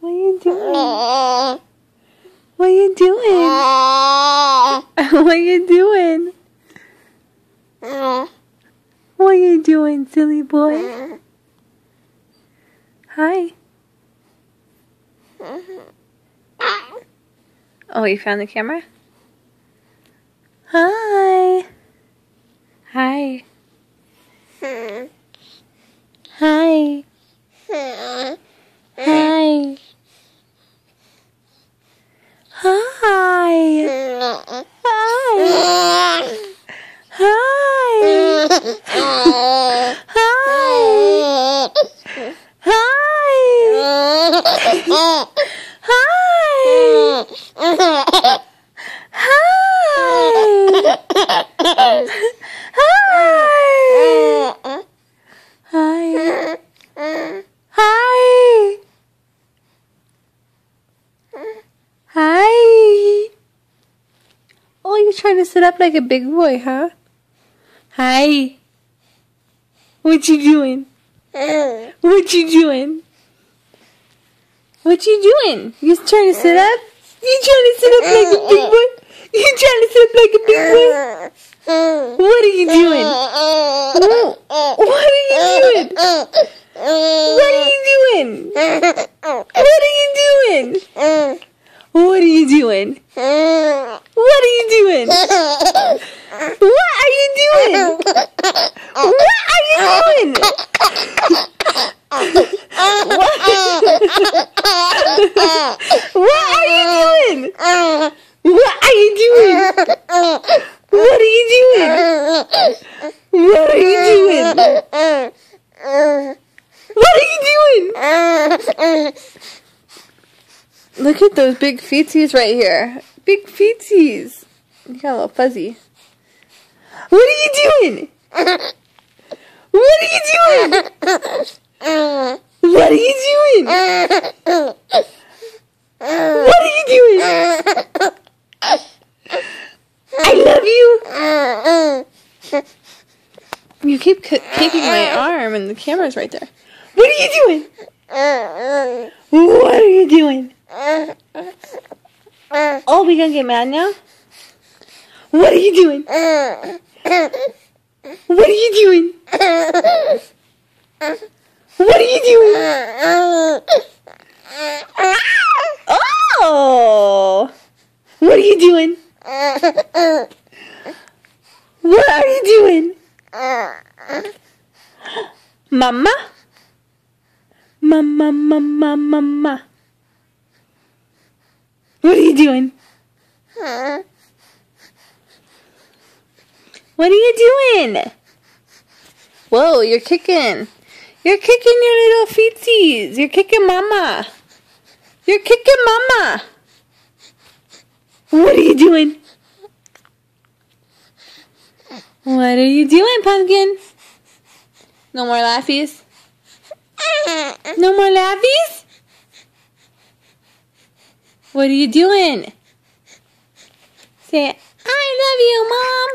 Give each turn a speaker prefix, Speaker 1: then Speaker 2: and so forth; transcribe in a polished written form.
Speaker 1: What are you doing? What are you doing? What are you doing? What are you doing, silly boy? Hi. Oh, you found the camera? Hi. Hi. Hi. Hi. Hi. Hi. Hi. Hi. Oh, you're trying to sit up like a big boy, huh? Hi. What you doing? What you doing? What you doing? You trying to sit up? You trying to sit up like a big boy? You trying to sit up like a big boy? What are you doing? What are you doing? What are you doing? What are you doing? What are you doing? What are you doing? What are you doing? What are you doing? What are you doing? What are you doing? What are you doing? What are you doing? What are you doing? Look at those big feetsies right here. Big feetsies. You got a little fuzzy. What are you doing? What are you doing? What are you doing? What are you doing? I love you. You keep kicking my arm and the camera's right there. What are you doing? What are you doing? Oh, we gonna get mad now? What are you doing? What are you doing? What are you doing? Oh! What are you doing? What are you doing? Mama? Mama, mama, mama. What are you doing? What are you doing? Whoa, you're kicking. You're kicking your little feetsies. You're kicking mama. You're kicking mama. What are you doing? What are you doing, Pumpkin? No more laughies? No more laughies? What are you doing? Say, I love you, Mom.